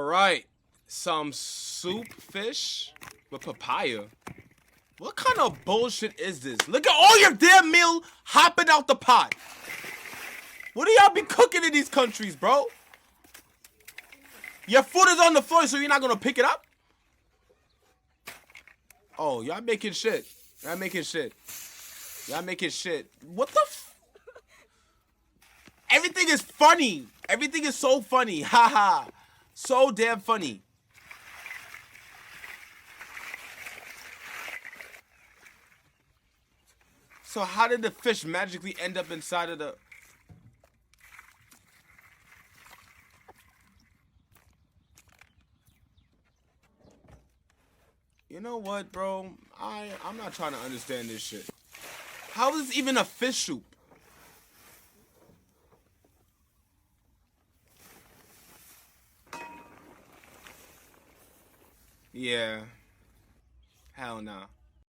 right. Some soup fish with papaya. What kind of bullshit is this? Look at all your damn meal hopping out the pot. What do y'all be cooking in these countries, bro? Your food is on the floor, so you're not gonna pick it up? Oh, y'all making shit. Y'all making shit. Y'all making shit. What the Everything is funny. Everything is so funny. Haha. So damn funny. So how did the fish magically end up inside of the... You know what, bro? I'm not trying to understand this shit. How is this even a fish soup? Yeah. Hell no.